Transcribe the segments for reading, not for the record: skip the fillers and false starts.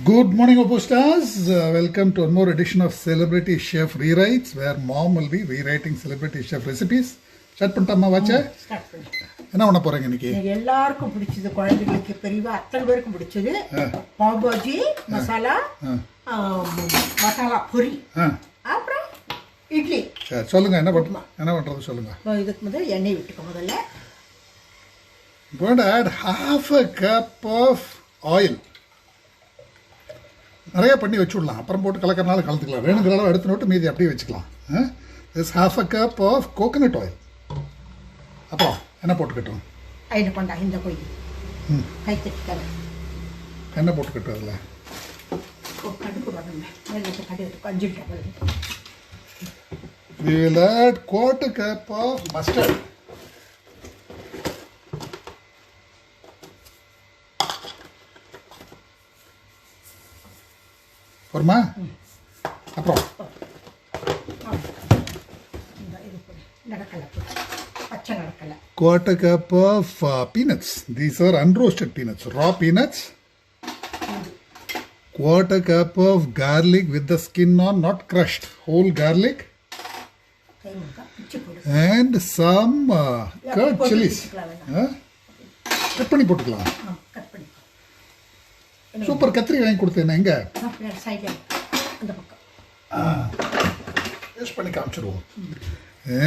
Good morning, Opostars. Welcome to one more edition of Celebrity Chef Rewrites, where Mom will be rewriting Celebrity Chef recipes. Start பண்ணிட்டோமா Wacha? Start பண்ணு. என்ன பண்ண போறீங்க இன்னைக்கு? எல்லாருக்கும் பிடிச்சது, குழந்தைகளுக்கு பெரியவா அத்தனை பேருக்கும் பிடிச்சது பாவ் பாஜி மசாலா, மசாலா பொரி, அப்புறம் இட்லி. சரி சொல்லுங்க, என்ன பண்றது சொல்லுங்க. இதுக்கு முதல்ல எண்ணெய் விட்டுக்க. முதல்ல going to add half a cup of oil. நிறைய பண்ணி வச்சுடலாம், அப்புறம் போட்டு கலக்கிறனால கலந்துக்கலாம். வேணுங்கிற அளவு எடுத்து நோட்டு மீதி அப்படியே வச்சுக்கலாம். this half a cup of coconut oil. அப்புறம் என்ன போட்டுக்கட்டும்? ஐந்து கொண்டா இந்த போய் கை தட்டிக்காது. என்ன போட்டுக்கட்டும் அதில்? கடுகு வரணும், வெள்ளத்தை கடுகு கஞ்சிட்டு. We will add quarter cup of mustard. வருமா? அப்புறம் பச்சை நடக்கலை. Quarter cup of peanuts. These are unroasted peanuts, raw peanuts. Quarter cup of garlic with the skin on, not crushed, whole garlic. And some curd chilies. Cut பண்ணி போட்டுக்கலாம். Super கத்திரி வாங்கி கொடுத்தேன் எங்க அந்த பக்கம் யூஸ் பண்ணி காமிச்சிருவோம்.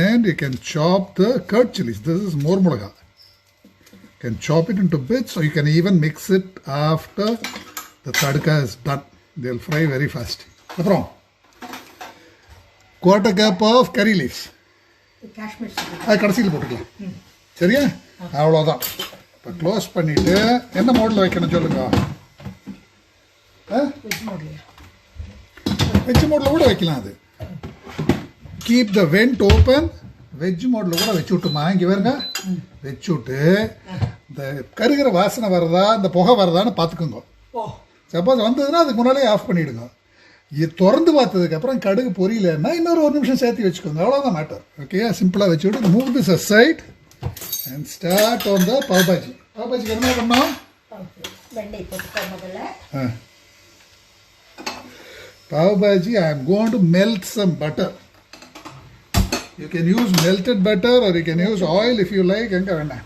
And you can chop the curd chilies. This is more mulaga. You can chop it into bits, or you can even mix it after the tadka is done. They'll fry very fast. அப்புறம் quarter cup of curry leaves. அது கடைசியில் போட்டுக்கலாம். சரியா? அவ்வளோதான். இப்போ close பண்ணிட்டு என்ன மோடில் வைக்கணும் சொல்லுங்க. வெஜ் மோடில் கூட வைக்கலாம். அது keep the went open. Veg மோடில் கூட வச்சு விட்டுமா, இங்கே வருங்க, வச்சு விட்டு இந்த கருகிற வாசனை வருதா, இந்த புகை வருதான்னு பார்த்துக்கோங்க. சப்போஸ் வந்ததுன்னா அதுக்கு முன்னாலே ஆஃப் பண்ணிவிடுங்க. இது திறந்து பார்த்ததுக்கப்புறம் கடுகு பொரியலன்னா இன்னொரு 1 நிமிஷம் சேர்த்து வச்சுக்கோங்க. அவ்வளோதான் மேட்டர். ஓகே, சிம்பிளாக வச்சு விட்டு move this aside and start on the pav bhaji. Pav பாஜிக்கு என்ன பண்ணோம்? வெண்ணெய் போட்டுக்கோ முதல்ல. Pav Bhaji, I am going to melt some butter. You can use melted butter or you can use oil if you like. எங்க வேணா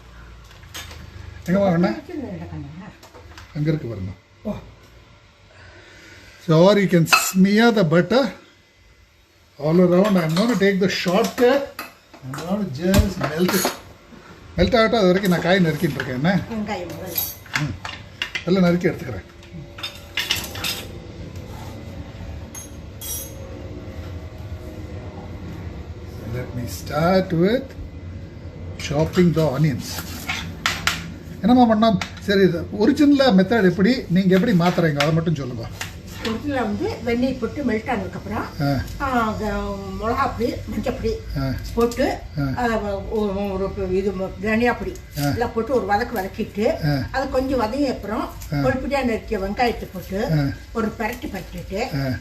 அங்க இருக்கு பாருங்க. So or you can smear the butter all around. I am going to take the shortcut. I am going to just melt it. Melt ஆகட்டும். அது வரைக்கும் நான் காய் நறுக்கிட்டு இருக்கேன். என்ன எல்லாம் நறுக்கி எடுத்துக்கிறேன். Let me start with chopping the onions. என்னம்மா பண்ணோம்? சரி, இது ஒரிஜினல் மெத்தட் எப்படி, நீங்கள் எப்படி மாத்துறீங்க அதை மட்டும் சொல்லுங்க. ஒரிஜினல் வந்து வெண்ணெய் போட்டு மெல்ட் ஆனதுக்கப்புறம் மிளகாப்பொடி, மஞ்சப்பொடி போட்டு ஒரு இது தனியாப்பொடி எல்லாம் போட்டு ஒரு வதக்கிட்டு அது கொஞ்சம் வதங்கிய அப்புறம் பொடிப்பொடியாக நறுக்கிய வெங்காயத்தை போட்டு ஒரு பரட்டிட்டு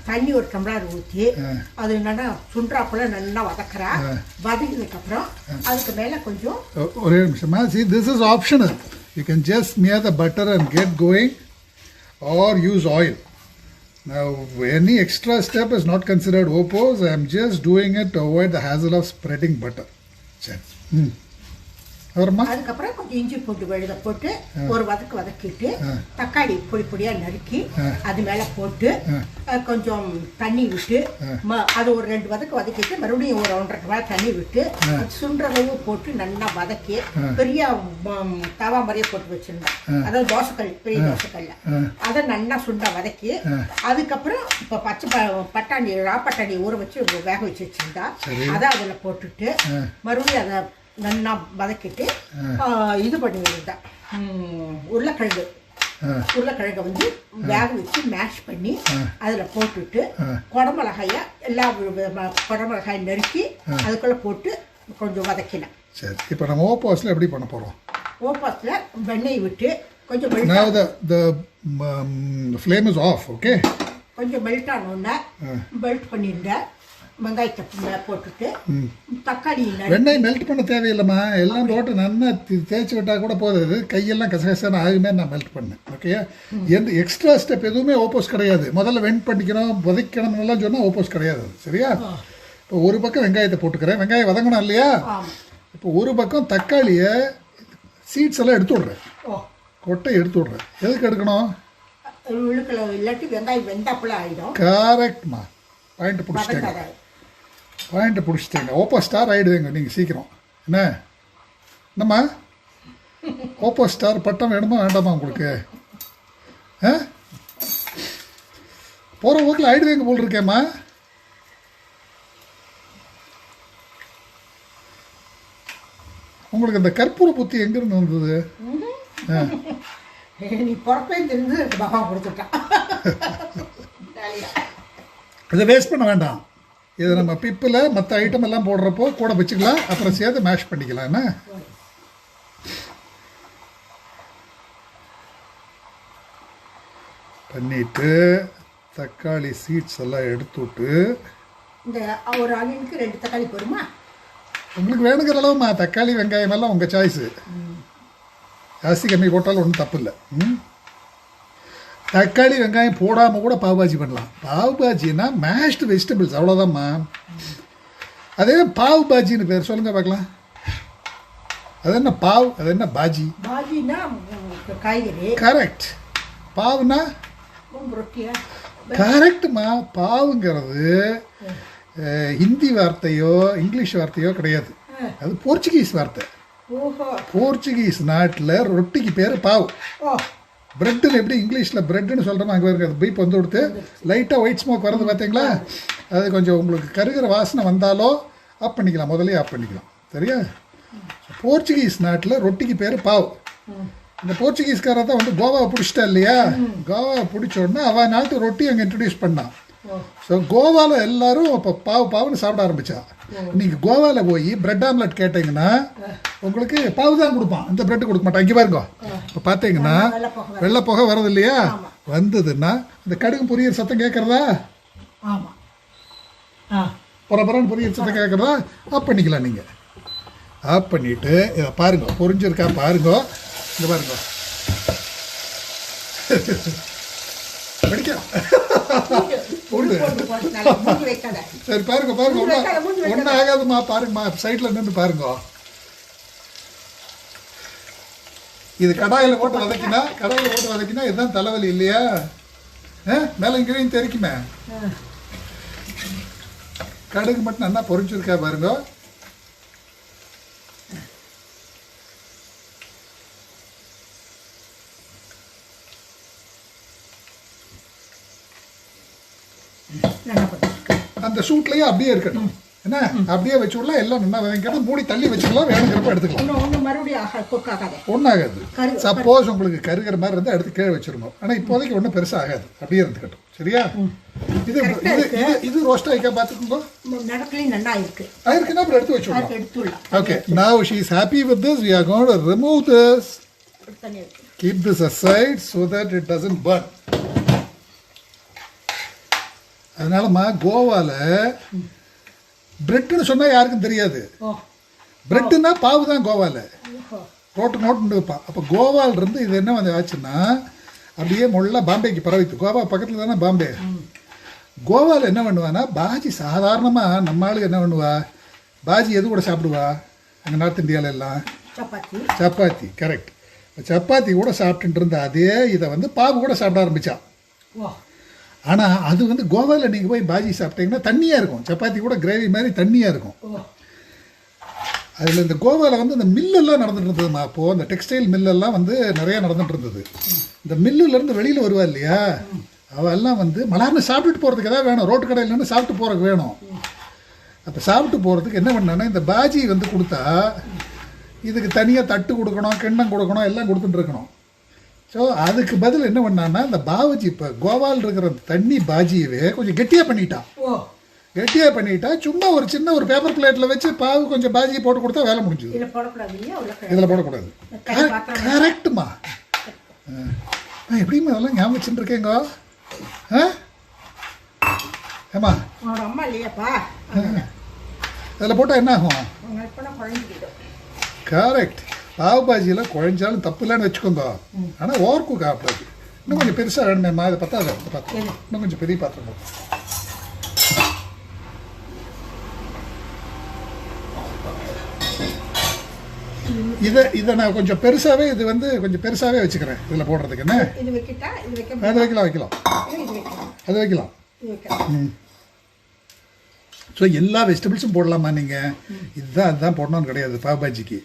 தண்ணி ஒரு டம்ளர் ஊற்றி அது நல்லா சுண்டாப்புல நல்லா வதக்கினதுக்கப்புறம் அதுக்கு மேலே கொஞ்சம் ஒரே நிமிஷமா. See, this is optional. You can just smear the butter and get going or use oil. Now, any extra step is not considered opposed. I am just doing it to avoid the hassle of spreading butter. அதுக்கப்புறம் கொஞ்சம் இஞ்சி போட்டு வெழுத போட்டு ஒரு வதக்கிட்டு தக்காளி பொடியா நறுக்கி அது மேல போட்டு கொஞ்சம் தண்ணி விட்டு அது ஒரு 2 வதக்கிட்டு மறுபடியும் ஒரு 1.5 கிளாஸ் தண்ணி விட்டு சுண்டளவு போட்டு நல்லா வதக்கி பெரிய தவா மாதிரியே போட்டு வச்சிருந்தேன். அதாவது தோசைக்கல், பெரிய தோசைக்கல்ல அதை நல்லா சுண்டா வதக்கி அதுக்கப்புறம் இப்ப பட்டாணி ராப்பட்டாணி ஊற வச்சு வேக வச்சு வச்சிருந்தா அதை அதுல போட்டுட்டு மறுபடியும் அதை நல்லா வதக்கிட்டு இது பண்ணிருந்தேன். உருளைக்கிழங்கை வந்து வேக வச்சு மேஷ் பண்ணி அதில் போட்டுட்டு குடமிளகாய எல்லா குடமிளகாய் நறுக்கி அதுக்குள்ளே போட்டு கொஞ்சம் வதக்கினேன். சரி, இப்போ நம்ம ஓப்பாஸில் எப்படி பண்ண போகிறோம்? ஓப்பாஸில் வெண்ணெய் விட்டு கொஞ்சம் flame is off, okay? கொஞ்சம் மெல்ட் ஆனோடனே மெல்ட் பண்ணியிருந்தேன். வெங்காயத்தை போட்டுட்டு தக்காளி வெண்ணெய் மெல்ட் பண்ண தேவையில்லைம்மா, எல்லாம் போட்டு நல்லா தேய்ச்சி விட்டால் கூட போகுது. கையெல்லாம் கசகசான ஆகுமே நான் மெல்ட் பண்ணேன். ஓகேயா? எந்த எக்ஸ்ட்ரா ஸ்டெப் எதுவுமே ஓப்போஸ் கிடையாது. முதல்ல வெண்ட் பண்ணிக்கணும், வதக்கணும்லாம் சொன்னால் ஓப்போஸ் கிடையாது. சரியா? இப்போ ஒரு பக்கம் வெங்காயத்தை போட்டுக்கிறேன். வெங்காயம் வதங்கணும் இல்லையா? இப்போ ஒரு பக்கம் தக்காளியை சீட்ஸ் எல்லாம் எடுத்து விட்றேன், கொட்டை எடுத்து விட்றேன். எதுக்கு எடுக்கணும்? இல்லாட்டி வெங்காயம் வெந்தாப்புல ஆகிடும். கரெக்ட்மா, பாயிண்ட் பிடிச்சிட்டேங்க, பாயிண்ட்டை பிடிச்சிட்டேங்க. ஓப்போ ஸ்டார் ஆகிடுவேங்க நீங்கள் சீக்கிரம். என்னம்மா ஓப்போ ஸ்டார் பட்டம் வேணுமா வேண்டாமா உங்களுக்கு? போகிற போக்கில் ஆகிடுவேங்க போல் இருக்கேம்மா. உங்களுக்கு இந்த கற்பூர புத்தி எங்கிருந்து வந்தது? நீ பொறப்பே தெரிஞ்சு பாபா கொடுத்துட்டான். இதை வேஸ்ட் பண்ண வேண்டாம். இதை நம்ம பிப்பில் மற்ற ஐட்டம் எல்லாம் போடுறப்போ கூட வச்சுக்கலாம், அப்புறம் சேர்த்து மேஷ் பண்ணிக்கலாம். என்ன பண்ணிட்டு தக்காளி சீட்ஸ் எல்லாம் எடுத்து விட்டு இந்த ஒரு ஆனியனுக்கு 2 தக்காளி போடுமா? உங்களுக்கு வேணுங்கிற அளவுமா. தக்காளி வெங்காயம் எல்லாம் உங்கள் சாய்ஸு, ஜாஸ்தி கம்மி போட்டாலும் ஒன்றும் தப்பு இல்லை. தக்காளி வெங்காயம் போடாமல் கூட பாவ் பாஜி பண்ணலாம். பாவ் பாஜின்னா மேஷ்டு வெஜிடபிள்ஸ், அவ்வளோதாம்மா. அதே பாவ் பாஜின்னு பேர் சொல்லுங்க பார்க்கலாம். அது என்ன பாவ், அது என்ன பாஜி? பாஜினா காய்கறி. கரெக்ட். பாவ்னா ரொட்டியா? கரெக்டுமா. பாவுங்கிறது ஹிந்தி வார்த்தையோ இங்கிலீஷ் வார்த்தையோ கிடையாது, அது போர்ச்சுகீஸ் வார்த்தை. போர்ச்சுகீஸ் நாட்டில் ரொட்டிக்கு பேர் பாவ். பிரெட்டில் எப்படி இங்கிலீஷில் பிரெட்டுன்னு சொல்கிறோமோ அங்கே இருக்காது. பீப் வந்து கொடுத்து லைட்டாக ஒயிட் ஸ்மோக் வர்றது பார்த்தீங்களா? அது கொஞ்சம் உங்களுக்கு கருகிற வாசனை வந்தாலோ ஆஃப் பண்ணிக்கலாம், முதலே ஆஃப் பண்ணிக்கலாம். சரியா? போர்ச்சுகீஸ் நாட்டில் ரொட்டிக்கு பேர் பாவ். இந்த போர்ச்சுகீஸ்காரை தான் வந்து கோவாவை பிடிச்சிட்டா இல்லையா? கோவாவை பிடிச்ச உடனே அவன் நாட்டு ரொட்டி அங்கே இன்ட்ரடியூஸ் பண்ணான். ஸோ கோவாவில் எல்லாரும் இப்போ பாவுன்னு சாப்பிட ஆரம்பித்தா. நீங்கள் கோவாவில் போய் பிரெட் ஆம்லெட் கேட்டிங்கன்னா உங்களுக்கு பாவு தான் கொடுப்பான், இந்த பிரெட் கொடுக்க மாட்டான். இங்கே பாருங்க, இப்போ பார்த்தீங்கன்னா வெள்ளை புகை வர்றது இல்லையா? வந்ததுன்னா இந்த கடுகு பொரியல் சத்தம் கேட்குறதா? புறப்புறன்னு பொரியல் சத்தம் கேட்குறதா? ஆஃப் பண்ணிக்கலாம். நீங்கள் ஆஃப் பண்ணிவிட்டு இதை பாருங்க, பொரிஞ்சிருக்கா பாருங்க. இந்த பாருங்க, படிக்கலாம். சரி பாருங்க பாருங்க, ஒன்றும் ஆகாதுமா. பாருங்கம்மா, சைடில் நின்று பாருங்க. இது கடாயில் போட்டு வதக்கினா இதுதான் தலைவலி இல்லையா? மேலே இங்கேயும் தெரிக்குமே. கடுகு மட்டும் நல்லா பொரிச்சிருக்கா பாருங்க. அந்த சூட்லயே அப்படியே இருக்கட்டும். என்ன அப்படியே வச்சு விடலாம், எல்லாம் நல்லா வதங்கிட்டு மூடி தள்ளி வச்சுக்கலாம். வேணுங்கிறப்ப எடுத்துக்கலாம், ஒன்றாகாது. சப்போஸ் உங்களுக்கு கருகிற மாதிரி இருந்தால் எடுத்து கீழே வச்சிருங்க. ஆனால் இப்போதைக்கு ஒன்றும் பெருசாக ஆகாது, அப்படியே இருந்துக்கட்டும். சரியா? இது இது ரோஸ்ட் ஆகிக்கா பார்த்துக்கோங்க. ஆயிருக்குன்னா அப்புறம் எடுத்து வச்சுடலாம். Okay, now she is happy with this. We are going to remove this. Keep this aside so that it doesn't burn. அதனாலம்மா கோவாவில் பிரெட்டுன்னு சொன்னால் யாருக்கும் தெரியாது. பிரெட்டுன்னா பாவு தான் கோவாவில் நோட்டுன்னு வைப்பான். அப்போ கோவாலிருந்து இது என்ன வந்து ஆச்சுன்னா அப்படியே முள்ள பாம்பேக்கு பரவித்து. கோவா பக்கத்தில் தானே பாம்பே. கோவாவில் என்ன பண்ணுவான்னா பாஜி சாதாரணமாக நம்ம ஆளுக்கு என்ன பண்ணுவா, பாஜி எது கூட சாப்பிடுவா அங்கே நார்த் இந்தியாவில் எல்லாம்? சப்பாத்தி. கரெக்ட். சப்பாத்தி கூட சாப்பிட்டுட்டு இருந்தா அதே இதை வந்து பாவு கூட சாப்பிட ஆரம்பித்தா. ஆனால் அது வந்து கோவாவில் நீங்கள் போய் பாஜி சாப்பிட்டீங்கன்னா தண்ணியாக இருக்கும். சப்பாத்தி கூட கிரேவி மாதிரி தண்ணியாக இருக்கும். அதில் இந்த கோவாவில் வந்து இந்த மில்லெல்லாம் நடந்துட்டு இருந்ததுமா. அப்போது அந்த டெக்ஸ்டைல் மில்லெல்லாம் வந்து நிறையா நடந்துட்டு இருந்தது. இந்த மில்லுலேருந்து வெளியில் வருவா இல்லையா, அவெல்லாம் வந்து மலார்னு சாப்பிட்டுட்டு போகிறதுக்கு எதாவது வேணும். ரோட்டு கடையிலேருந்து சாப்பிட்டு போகிறதுக்கு வேணும். அப்போ சாப்பிட்டு போகிறதுக்கு என்ன பண்ணேன்னா இந்த பாஜி வந்து கொடுத்தா இதுக்கு தனியாக தட்டு கொடுக்கணும், கிண்ணம் கொடுக்கணும், எல்லாம் கொடுத்துட்டு இருக்கணும். ஸோ அதுக்கு பதில் என்ன பண்ணான்னா இந்த பாவஜி இப்போ கோவாவில் இருக்கிற தண்ணி பாஜியவே கொஞ்சம் கெட்டியாக பண்ணிட்டா சும்மா ஒரு சின்ன ஒரு பேப்பர் பிளேட்டில் வச்சு பாவு கொஞ்சம் பாஜியை போட்டு கொடுத்தா வேலை முடிஞ்சுது. இதில் போடக்கூடாது. கரெக்டுமா. எப்படிமா அதெல்லாம் ஞாபகம் வச்சுட்டு இருக்கேங்க? ஏமா அம்மா இல்லையாப்பா? அதில் போட்டால் என்ன ஆகும்? குழஞ்சிக்கிட்டோம். கரெக்ட். பாவ் பாஜியில் குழஞ்சாலும் தப்பு இல்லைன்னு வச்சுக்கோங்க. ஆனால் ஓவர் குக் ஆகக்கூடாது. இன்னும் கொஞ்சம் பெருசாக வேணுமேம்மா. இதை பத்தாது பாத்திரம். இன்னும் கொஞ்சம் பெரிய பாத்திரம் போகும். இதை நான் கொஞ்சம் பெருசாகவே கொஞ்சம் பெருசாகவே வச்சுக்கிறேன் இதில் போடுறதுக்கு. என்ன அது வைக்கலாம். அது வைக்கலாம். ஸோ எல்லா வெஜிடபிள்ஸும் போடலாமா நீங்கள்? அதுதான் போடணும்னு கிடையாது. பாவ் பாஜிக்கு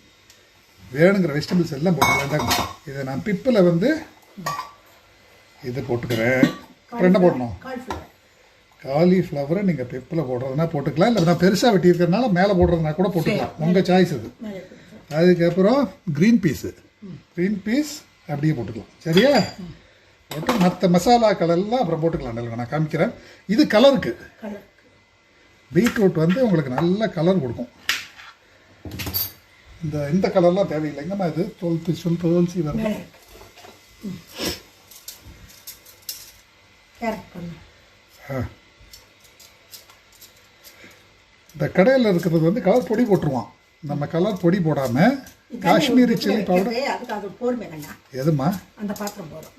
வேணுங்கிற வெஜிடபிள்ஸ் எல்லாம் போடலாம். இதை நான் பிப்பில் இது போட்டுக்கிறேன். அப்புறம் என்ன போடணும்? காலிஃப்ளவரை நீங்கள் பிப்பில் போடுறதுனா போட்டுக்கலாம். இல்லை நான் பெருசாக வெட்டியிருக்கிறதுனால மேலே போடுறதுனா கூட போட்டுக்கலாம். உங்கள் சாய்ஸ் இது. அதுக்கப்புறம் க்ரீன் பீஸ் அப்படியே போட்டுக்கலாம். சரியா? போட்டு மற்ற மசாலாக்கள் எல்லாம் அப்புறம் போட்டுக்கலாம். நான் காமிக்கிறேன். இது கலருக்கு. பீட்ரூட் உங்களுக்கு நல்ல கலர் கொடுக்கும். இந்த கலர்லாம் தேவையில்லைங்கம்மா. இது தோல்சி வருது. இந்த கடையில் இருக்கிறது கலர் பொடி போட்டுருவான். நம்ம கலர் பொடி போடாம காஷ்மீரி சில்லி பவுடர். எதுமா? அந்த பாத்திரம் போறோம்.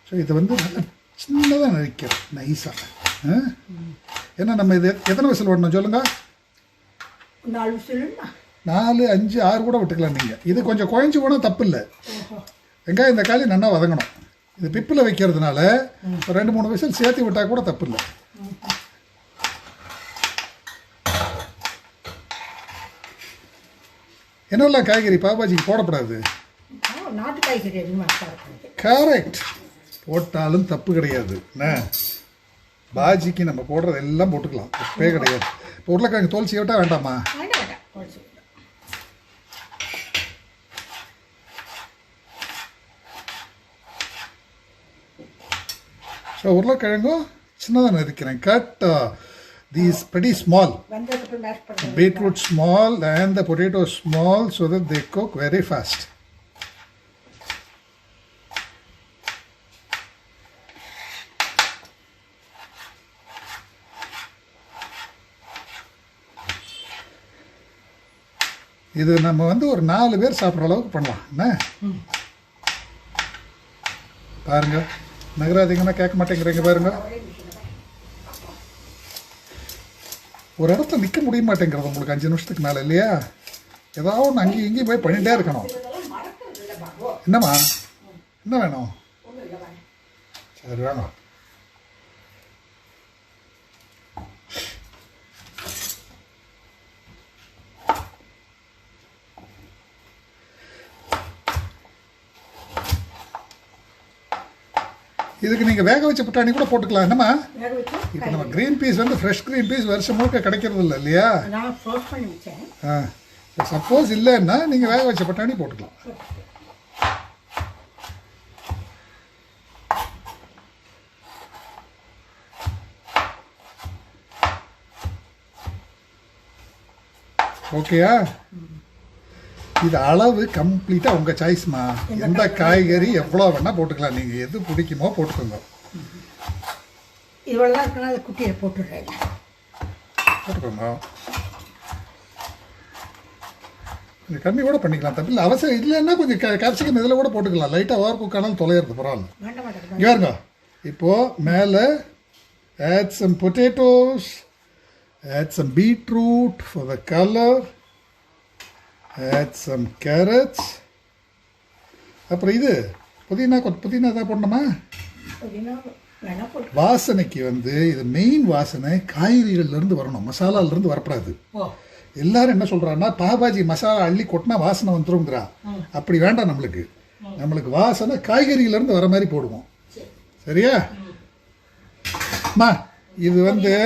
ஸோ இது சின்னதாக நறுக்கிறோம் நைஸாக. ஏன்னா நம்ம இது எத்தனை விசில் விடணும் சொல்லுங்க? 4, 5, 6 கூட விட்டுக்கலாம் நீங்கள். இது கொஞ்சம் குழஞ்சி போனால் தப்பு இல்லை. வெங்காயம் தக்காளி நல்லா வதங்கணும். இது பிப்பில் வைக்கிறதுனால 2-3 விசில் சேர்த்து விட்டால் கூட தப்பு இல்லை. என்னெல்லாம் காய்கறி பாபாஜிக்கு போடப்படாது? நாட்டு காய்கறி. கரெக்ட். போட்டாலும் தப்பு கிடையாது. என்ன பாஜிக்கு நம்ம போடுறது எல்லாம் போட்டுக்கலாம். தப்பே கிடையாது. இப்போ உருளைக்கிழங்கு தோல் செய்யட்டா வேண்டாமா? ஸோ உருளைக்கிழங்கும் சின்னதாக நறுக்கிறேன். Cut these pretty small. Beetroot small and the potato small so that they cook very fast. இது நம்ம ஒரு 4 பேர் சாப்பிட்ற அளவுக்கு பண்ணலாம். என்ன பாருங்க, நகராதிங்கன்னா கேட்க மாட்டேங்கிறீங்க பாருங்க. ஒரு இடத்துல நிற்க முடிய மாட்டேங்கிறது உங்களுக்கு 5 நிமிஷத்துக்கு மேலே இல்லையா? ஏதாவது ஒன்று அங்கேயும் இங்கேயும் போய் பண்ணிகிட்டே இருக்கணும். என்னம்மா என்ன வேணும்? சரி வேணும். இதுக்கு நீங்கள் வேக வச்ச பட்டாணி கூட போட்டுக்கலாம். என்னம்மா? இப்போ நம்ம green peas fresh green peas வருஷம் முழுக்க கிடைக்கிறது இல்லை இல்லையா? சப்போஸ் இல்லைன்னா நீங்கள் வேக வச்ச பட்டாணி போட்டுக்கலாம். ஓகேயா? இது அளவு கம்ப்ளீட்டாக உங்கள் சாய்ஸ்மா. எந்த காய்கறி எவ்வளோ வேணால் போட்டுக்கலாம். நீங்கள் எது பிடிக்குமோ போட்டுக்கோங்க. போட்டுக்கோங்க. கொஞ்சம் கம்மி கூட பண்ணிக்கலாம். தப்பு இல்லை. அவசியம் இல்லைன்னா கொஞ்சம் கேப்சிகம் இதில் கூட போட்டுக்கலாம். லைட்டாக ஓவர் குக் ஆனாலும் தொலைகிறது பரவாயில்ல. இங்கே பாருங்க. இப்போது மேலே add some potatoes, add some beetroot for the color, add some carrots. அப்புறம் இது புதினா தான் போடணுமா? வாசனைக்கு இது மெயின் வாசனை காய்கறிகள்லேருந்து வரணும், மசாலாலேருந்து வரப்படாது. எல்லாரும் என்ன சொல்கிறாங்கன்னா பாபாஜி மசாலா அள்ளி கொட்டினா வாசனை வந்துருங்கிறா. அப்படி வேண்டாம். நம்மளுக்கு வாசனை காய்கறியிலேருந்து வர மாதிரி போடுவோம். சரியா? மா இது இங்கே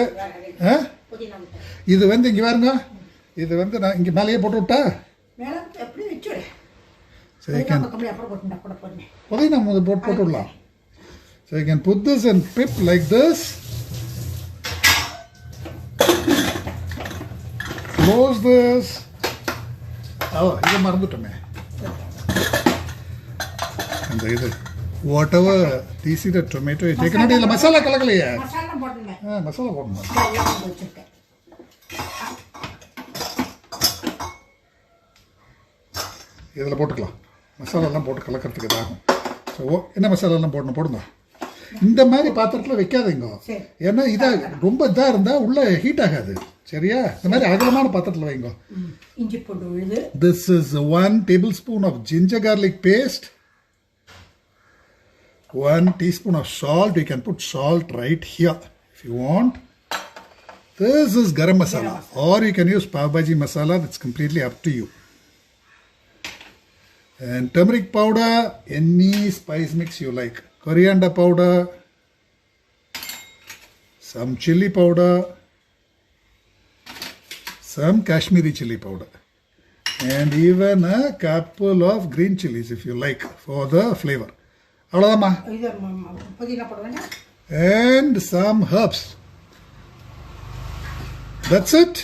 பாருங்க. இது நான் இங்கே மேலேயே போட்டு விட்டா புதினா போட்டு விடலாம். So you can put this and pip like this. Close this. இதை மறந்துட்டோமே. இந்த இது whatever the tomato you take it இல்ல மசாலா கலக்கலையே மசாலா போடணும். மசாலா போடணும் எல்லாம் போட்டு வச்சிருக்கேன். இதில் போட்டுக்கலாம் மசாலாலாம் போட்டு கலக்கிறதுக்கு இதாகும் ஸோ என்ன மசாலாலாம் போடுங்க இந்த மாதிரி பாத்திரத்தில் வைக்காதீங்க ஏன்னா இதாக ரொம்ப இதாக இருந்தால் உள்ள ஹீட் ஆகாது சரியா இந்த மாதிரி அகலமான பாத்திரத்தில் வைங்க இஞ்சி பூண்டு விழுது This is 1 tablespoon of ginger garlic paste 1 teaspoon of salt. You can put salt right here if you want. This is garam masala or you can use pav bhaji masala. That's completely up to you. And turmeric powder, any spice mix you like. Coriander powder, some chili powder, some Kashmiri chili powder, and even a couple of green chilies if you like for the flavor. அவ்வளோதாம்மா. இது புதினா போடுவேன். And some herbs. That's it.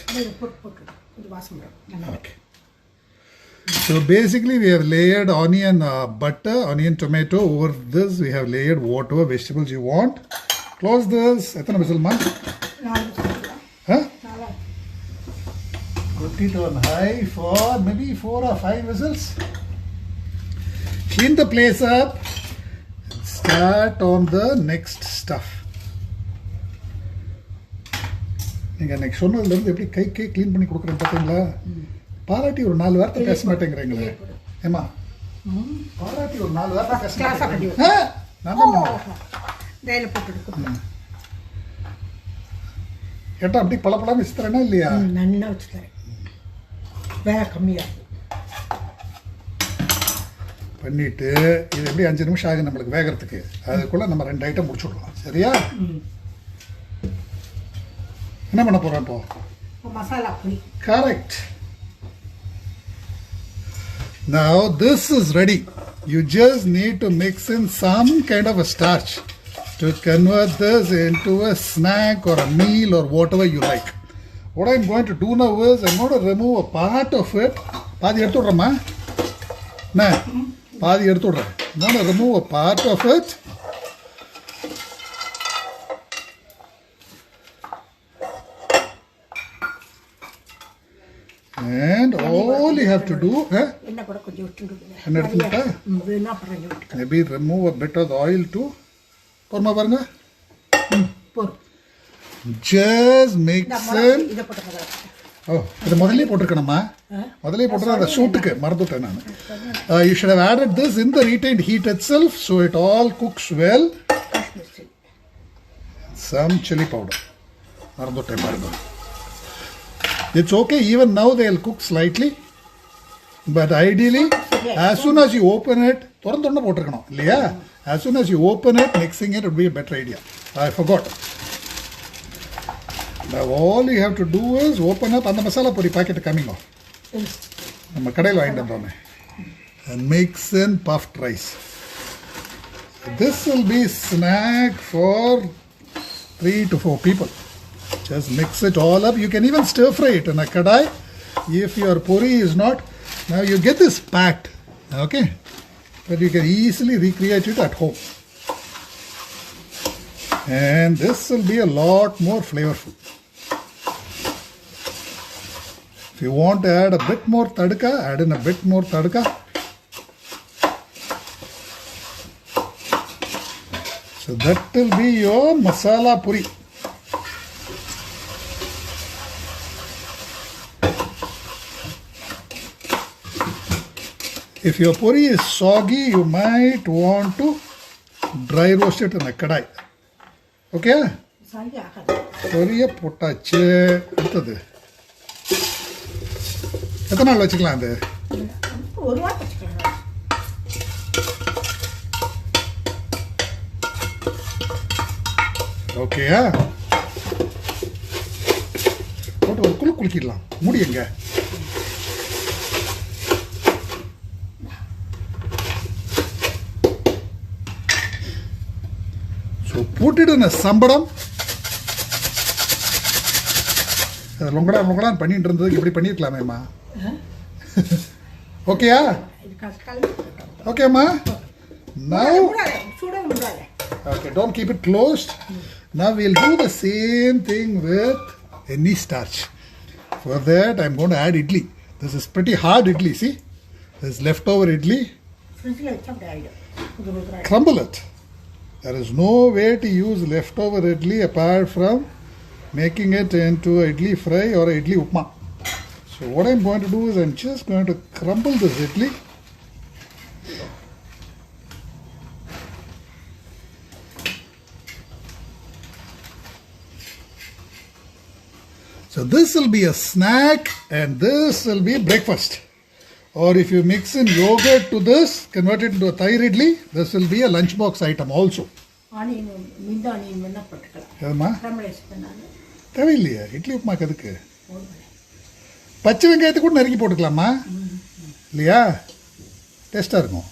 இது வாசம் வரும். Okay. So basically we have layered onion butter, onion tomato. Over this we have layered whatever vegetables you want. Close this. எத்தனை விசில்மா? 4 whistle. Huh? 4. Put it on high for maybe 4 or 5 whistles. Clean the place up. Start on the next stuff. நீங்கள் அன்னைக்கு சொன்னதுலேருந்து எப்படி கை clean பண்ணி கொடுக்குறேன் பார்த்தீங்களா பாராட்டி ஒரு 4 வார்த்தை பேச மாட்டேங்கிறீங்களே ஏமா பாராட்டி ஒரு 4 வார்த்தை பேச மாட்டேங்கிறேன் கேட்டா அப்படி பல வச்சுத்தரேனா இல்லையா நல்லா வச்சுத்தரேன் வேலை கம்மியாக பண்ணிட்டு இது எப்படி 5 நிமிஷம் ஆகும் நம்மளுக்கு வேகிறதுக்கு அதுக்குள்ள நம்ம 2 ஐட்டம் முடிச்சுடலாம் சரியா என்ன பண்ண போறோம் இப்போ மசாலா பொடி correct now this is ready you just need to mix in some kind of a starch to convert this into a snack or a meal or whatever you like what I'm going to do now is I'm going to remove a part of it பாதி எடுத்து விடுறேம்மா என்ன பாதி எடுத்து விடுறேன் I'm going to remove a part of it and all you have to do maybe remove a bit of the oil too just mix in இது முதல்லயே போட்டுக்கணுமா முதல்லயே போட்டா அந்த ஷூட்டுக்கு மறந்துட்டேன் நான் you should have added this in the retained heat itself so it all cooks well some chili powder மறந்துட்டேன் பாருங்க it's okay even now they'll cook slightly but ideally as soon as you open it தொறந்தொன்னு போட்டுக்கணும் இல்லையா as soon as you open it mixing it would be a better idea I forgot now all you have to do is open up and the masala puri packet coming off நம்ம கடையில் வாங்கிட்டு வந்தோமே and mix in puffed rice this will be snack for 3 to 4 people just mix it all up you can even stir fry it in a kadai if your puri is not now you get this packed okay but you can easily recreate it at home and this will be a lot more flavorful if you want to add a bit more tadka add in a bit more tadka so that will be your masala puri if your puri is soggy you might want to dry roast it in a kadai okay puriya potache அடுத்தது எத்தனை நாள் வச்சுக்கலாம் அது ஒரு வாரம் வச்சுக்கலாம் ஓகேயா போட்டு ஒரு குலுக்கிடலாம் முடியுங்க so put it in a சம்படம் லொங்கடான்னு பண்ணிட்டு இருந்ததுக்கு இப்படி பண்ணிருக்கலாமேம்மா ஓகேயா ஓகேம்மா Now, சுட விடாத. okay, don't keep it closed. Now we'll do the same thing with any starch. For that, I'm going to add idli. This is pretty hard idli, see? This is leftover idli. ஃப்ரிட்ஜில் வச்சா அப்படி ஆகிடும். புது Crumble it. There is no way to use leftover idli apart from making it into idli fry or idli upma. So what I'm going to do is I'm just going to crumble this idli. So this will be a snack and this will be breakfast. Or if you mix in yogurt to this, convert it into a Thai idli, this will be a lunchbox item also. Onion இந்த onion வேணால் போட்டுக்கலாம். எதுமா caramelise பண்ணாலும் தேவையில்லையா இட்லி உப்புமாக்கு எதுக்கு போடுவேன். பச்சை வெங்காயத்தை கூட நறுக்கி போட்டுக்கலாமா இல்லையா டேஸ்ட்டாக இருக்கும்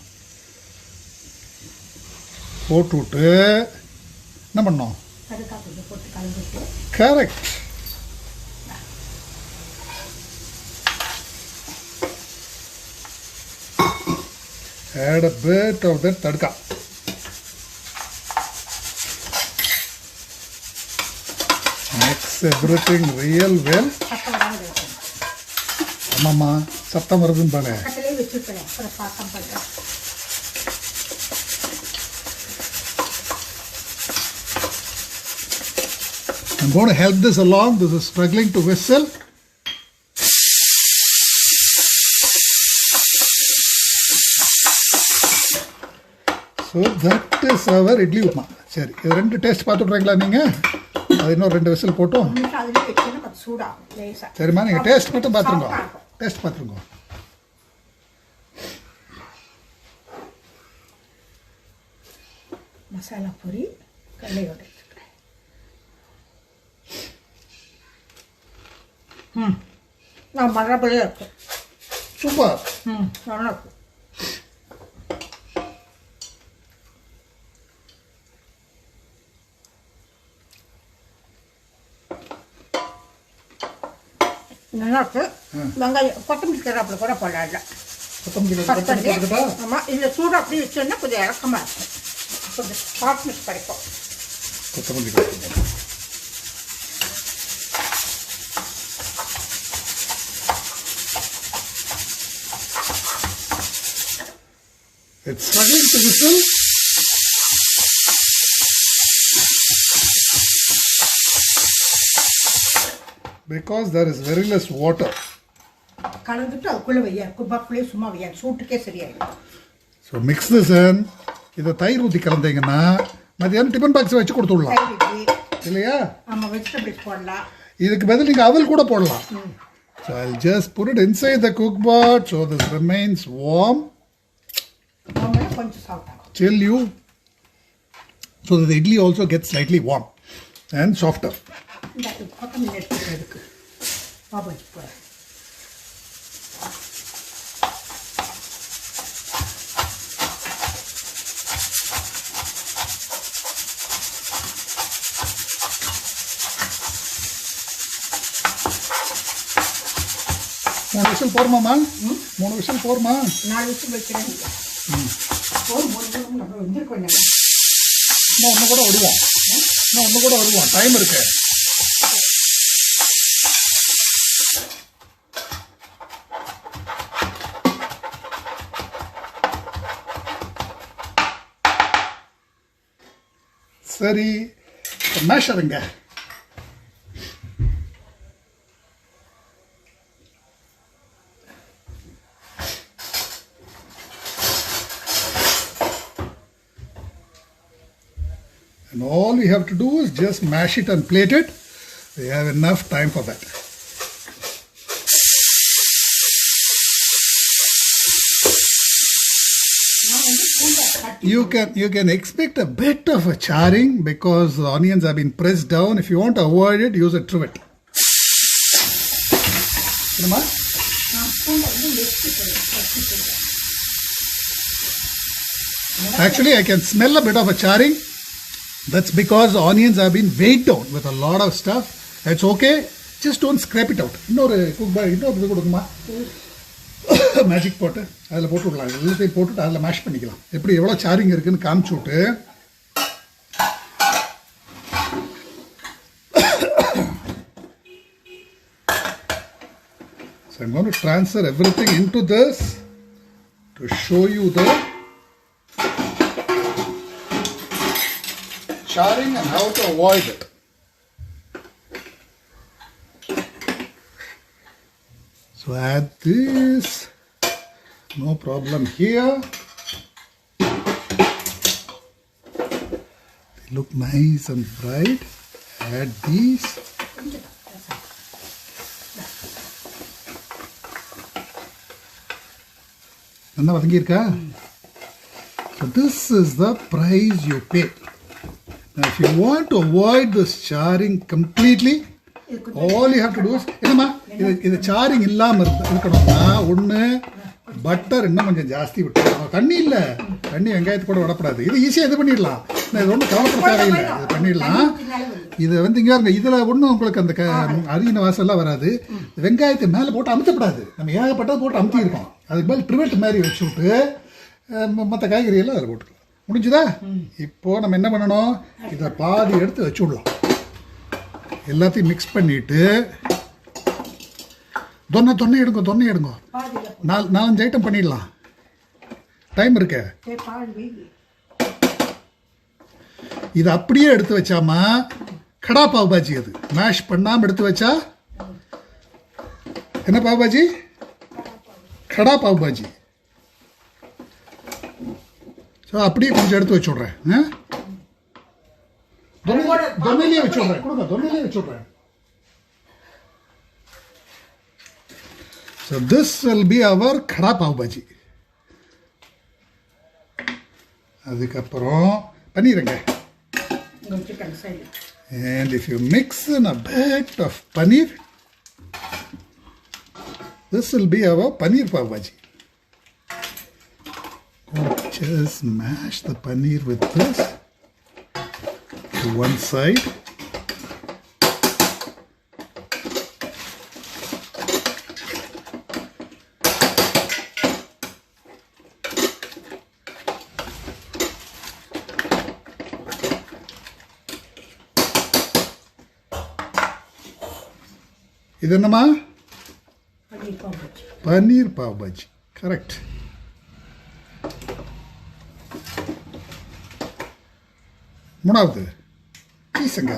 போட்டு விட்டு என்ன பண்ணோம் கடுக்காய் கொஞ்சம் போட்டு கலந்துட்டு correct add a bit of that tadka. Mix everything real well. சத்தம் வராது இருக்கும். ஆமாம்மா சத்தம் வருதுன்னு பாரு பக்கத்துலேயே வச்சுருப்பேன். அப்புறம் பாக்கம் பண்ணுறேன். I'm going to help this along. This is struggling to whistle. So that is our idli upma. சரி இது ரெண்டு டேஸ்ட் பார்த்துட்றீங்களா நீங்கள் அது இன்னும் ரெண்டு விசில் போட்டோம் நிமிஷம் அதுலேயே வச்சுன்னா கொஞ்சம் சூடாகும் லேசாக. சரிம்மா நீங்கள் டேஸ்ட் மட்டும் பார்த்துருங்க டேஸ்ட் பார்த்துருங்க மசாலா பொரி கடலையோட வச்சுக்கிறேன். நான் மரபடியே இருக்கு. சூப்பர் நல்லா இருக்கு. நல்லா இருக்கு. வெங்காயம் கொத்தமல்லி கருவேப்பிலை கூட போடல. கொத்தமல்லி ஆமாம் இதில் சூடாக அப்படி வச்சோன்னா கொஞ்சம் இறக்கமாக இருக்கும். கொஞ்சம் சாஃப்ட்னஸ் கிடைக்கும். கொத்தமல்லி It's struggling to whistle. Because there is very less water. கலந்துட்டு அதுக்குள்ளே வையா குப்பாக்குள்ளேயே சும்மா வையா சூட்டுக்கே சரியாயிடும். So mix this in. இதை தயிர் ஊற்றி கலந்தீங்கன்னா மதியானம் டிஃபன் பாக்ஸ் வச்சு கொடுத்து விடலாம் தயிர் இட்லி இல்லையா ஆமாம் வெஜிடபிள்ஸ் போடலாம். இதுக்கு பதில் நீங்கள் அவல் கூட போடலாம். So I'll just put it inside the cook pot so this remains warm அவங்க கொஞ்சம் சாப்பிட்டாங்க till you so that the idli also gets slightly warm and softer. இந்த கொத்தமல்லி எடுத்துக்கிட்டு இருக்கு பாபா வச்சுக்கோ. மூணு விஷயம் போருமாம்மா மூணு விஷயம் போருமா 4 விஷயம் வைக்கிறேன். ஒரு 3 நம்ம வந்துருக்கோம். இன்னும் ஒன்று கூட வருவோம் டைம் இருக்கு. சரி மேஷருங்க and all we have to do is just mash it and plate it. We have enough time for that. You can expect a bit of a charring because the onions have been pressed down. If you want to avoid it, use a trivet. Actually, I can smell a bit of a charring. That's because the onions have been weighed down with a lot of stuff. It's okay. Just don't scrape it out. இன்னொரு magic போட்டு அதில் போட்டு விடலாம். எல்லாத்தையும் போட்டுட்டு அதில் mash பண்ணிக்கலாம். எப்படி எவ்வளோ சாரிங் இருக்குதுன்னு காமிச்சு விட்டு so I'm going to transfer everything into this to show you the charring and how to avoid it. So add this, no problem here. They look nice and bright. Add these. நல்லா வதங்கியிருக்கா? So this is the price you pay. Now if you want to avoid this charring completely, all you have to do is என்னம்மா இது சாரிங் இல்லாமல் இருக்கணும்னா ஒன்று butter இன்னும் கொஞ்சம் ஜாஸ்தி விட்டுருக்கணும். தண்ணி இல்லை, தண்ணி வெங்காயத்தை கூட விடப்படாது. இது ஈஸியாக இது பண்ணிடலாம். இது ஒன்றும் கவலைப்பட தேவையில்லை, இது பண்ணிடலாம். இது வந்து இங்கே இருங்க, இதில் ஒன்றும் உங்களுக்கு அந்த அரியின வாசல்லாம் வராது. வெங்காயத்தை மேலே போட்டு அமுத்தப்படாது. நம்ம ஏகப்பட்டது போட்டு அமுத்தியிருக்கோம். அதுக்கு மேலே ட்ரிவெட் மாதிரி வச்சு விட்டு மற்ற காய்கறியெல்லாம் அதில் போட்டுக்கலாம். முடிஞ்சுதா? இப்போது நம்ம என்ன பண்ணணும், இதை பாதி எடுத்து வச்சு விடலாம். எல்லாத்தையும் மிக்ஸ் பண்ணிவிட்டு தொன்னை எடுங்க. 4-5 ஐட்டம் பண்ணிடலாம். டைம் இருக்க. இது அப்படியே எடுத்து வச்சாமா கடா பாவ் பாஜி. அது மேஷ் பண்ணாமல் எடுத்து வச்சா என்ன பாவ் பாஜி? கடா பாவ் பாஜி. ஸோ அப்படியே கொஞ்சம் எடுத்து வச்சு விட்றேன். தொன்னையிலே வச்சு விட்றேன். கொடுங்க, தொன்னையிலே வச்சு விட்றேன். So this will be our khada pav bhaji. அதுக்கப்புறம் பன்னீருங்க. And if you mix in a bit of paneer, this will be our paneer pav bhaji. Just mash the paneer with this to one side. இது என்னம்மா? பன்னீர் pav Baji. Correct. மூணாவது சீஸங்க.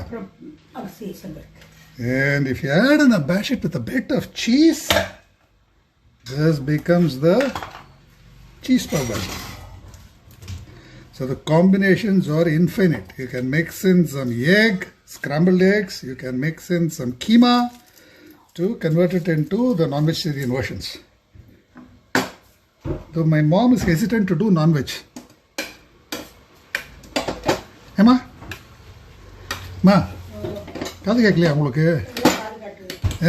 And if you add and bash it with a bit of cheese, this becomes the cheese pav bhaji. So the combinations are infinite. You can mix in some egg, scrambled eggs. You can mix in some keema to convert it into the non-vegetarian versions. Though my mom is hesitant to do non-veg. Emma? Ma? காது கேட்கலையா உங்களுக்கு?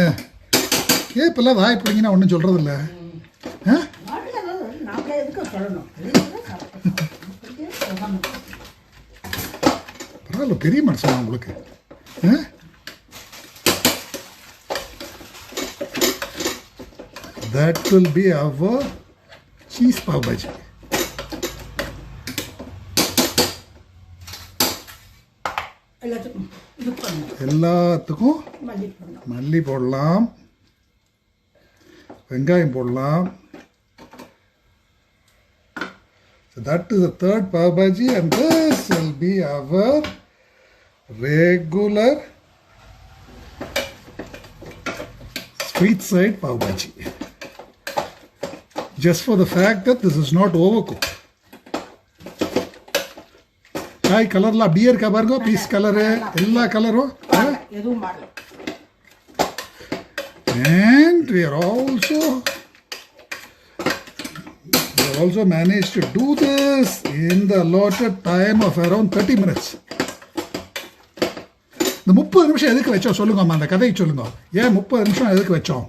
ஏன் இப்பெல்லாம் வாய் பிடிங்கன்னா ஒன்றும் சொல்கிறது இல்லை. பரவாயில்ல, பெரிய மனுஷனா உங்களுக்கு. That will be our cheese pav bhaji. எல்லாத்துக்கும் மல்லி போடலாம், வெங்காயம் போடலாம். So that is the third pav bhaji, and this will be our regular street side pav bhaji. Just for the fact that this is not overcooked. காய் கலர்லாம் அப்படியே இருக்கா பாருங்க. பீஸ் கலரு எல்லா கலரும். And we are also managed to do this in the allotted time of around 30 minutes. இந்த 30 நிமிஷம் எதுக்கு வச்சோம் சொல்லுங்கம்மா, அந்த கதையை சொல்லுங்க. ஏன் 30 நிமிஷம் எதுக்கு வச்சோம்?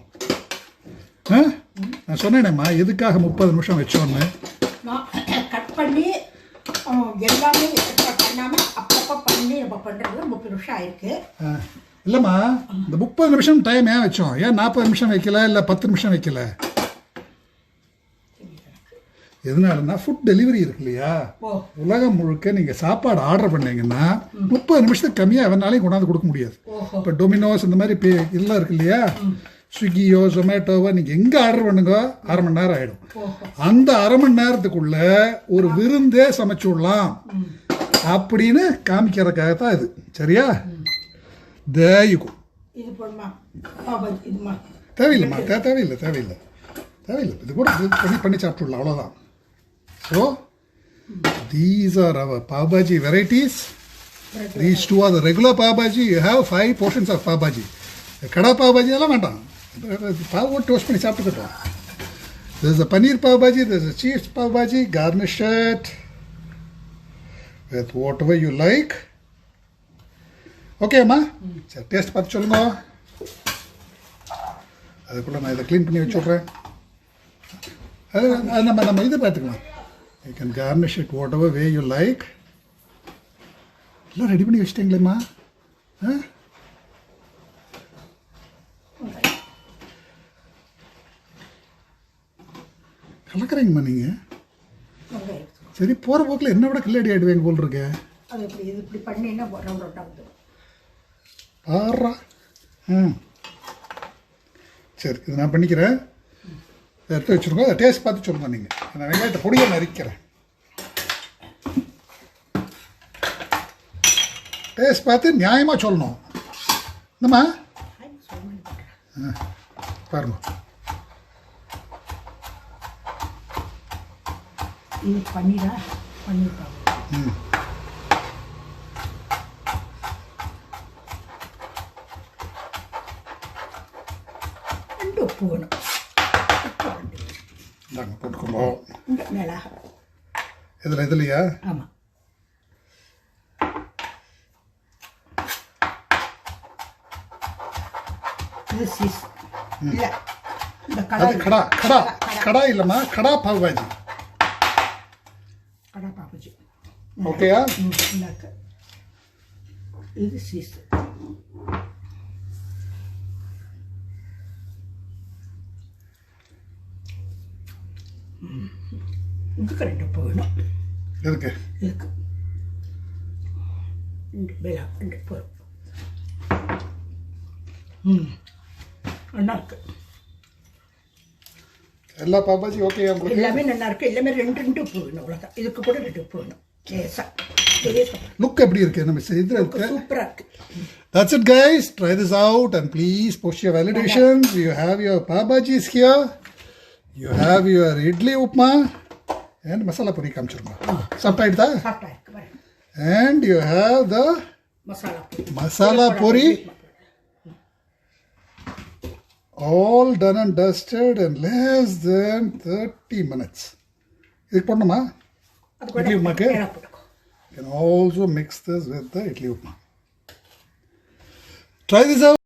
நான் சொன்னேனேம்மா எதுக்காக 30 நிமிஷம் வச்சோன்னு. கட் பண்ணி எல்லாமே பண்ணாமல் அப்பப்போ பண்ணி நம்ம பண்ணுறது 30 நிமிஷம் ஆயிருக்கு. இல்லைம்மா, இந்த 30 நிமிஷம் டைம் ஏன் வச்சோம்? ஏன் 40 நிமிஷம் வைக்கல, இல்லை 10 நிமிஷம் வைக்கல? எதனாலன்னா ஃபுட் டெலிவரி இருக்கு இல்லையா, ஓ உலகம் முழுக்க நீங்கள் சாப்பாடு ஆர்டர் பண்ணீங்கன்னா 30 நிமிஷத்துக்கு கம்மியாக எவனாலையும் கொண்டாந்து கொடுக்க முடியாது. ஓஹோ இப்போ டொமினோஸ் இந்த மாதிரி இதெல்லாம் இருக்கு இல்லையா, ஸ்விக்கியோ ஜொமேட்டோவோ நீங்கள் எங்கே ஆர்டர் பண்ணுங்க 1/2 மணி நேரம் ஆகிடும். ஓஹோ அந்த 1/2 மணி நேரத்துக்குள்ள ஒரு விருந்தே சமைச்சு விடலாம் அப்படின்னு காமிக்கிறதுக்காக தான் இது. சரியா? தேயுக்கும் இது போடுமா பாபாஜி இதுமா தேவையில்லைம்மா, தேவையில்லை. இது கூட இது பண்ணி சாப்பிட்டுடலாம், அவ்வளோதான். So these are our pav bhaji varieties. These two are the regular pav bhaji. You have 5 portions of pav bhaji. Kara pav bhaji எல்லாம் வேண்டாம், பாவ் போட்டு டோஸ்ட் பண்ணி சாப்பிட்டுக்கிட்டோம். There's a paneer pav bhaji, there's a cheese pav bhaji. Garnish it with whatever you like. Okay அம்மா, சரி taste பார்த்து சொல்லுங்க. அதுக்குள்ளே நான் இதை க்ளீன் பண்ணி வச்சுட்றேன். அது நம்ம இதை பார்த்துக்கலாம். You can Cornish it what ever way you like. எல்லாம் ரெடி பண்ணி வச்சிட்டிங்களேம்மா? கலக்குறீங்கம்மா நீங்கள். சரி, போகிற போக்கில் என்ன விட கில்லாடி ஆகிடுவேங்க போல் இருக்கு. அது இப்படி இது இப்படி பண்ணின்னா ரவுண்ட் ரவுண்டாகுது. ஆறா. சரி, இது நான் பண்ணிக்கிறேன். எடுத்து வச்சுருங்க. அதை டேஸ்ட் பார்த்து சொல்லுங்க நீங்கள். நான் வெங்காயத்தை பொடியை நறுக்கிறேன். டேஸ்ட் பார்த்து நியாயமாக சொல்லணும். என்னம்மா பாருங்க. இது பண்ணிருக்காங்க. உப்பு வேணும். இந்தாங்க போட்டுக்கோங்க. மிளகா இதுலையா? ஆமாம். இது சீஸ் இல்லை, இந்த கடா இல்லைம்மா, கடா பாவ் பாஜி. கடா பாபாஜி ஓகேயா? இது சீஸ். இதுக்கு 2 உப்பு வேணும். எதுக்கு? இதுக்கு 2 உப்பு. நல்லா இருக்கு. எல்லா பாபாஜி ஓகே உங்களுக்கு? எல்லாமே நல்லா இருக்கு. எல்லாமே 2 உப்பு வேணும், அவ்வளோதான். இதுக்கு கூட 2 உப்பு வேணும். லுக் எப்படி இருக்கு நம்ம செய்து? சூப்பரா இருக்கு. That's it guys, try this out and please post your validations. You have your pav bhajis here, you have your idli upma and masala puri kamchurma. Subtitle and you have the masala puri all done and dusted in less than 30 minutes. இதுக்கு போடணுமா idli upma ke? You can also mix this with the idli upma. Try this out.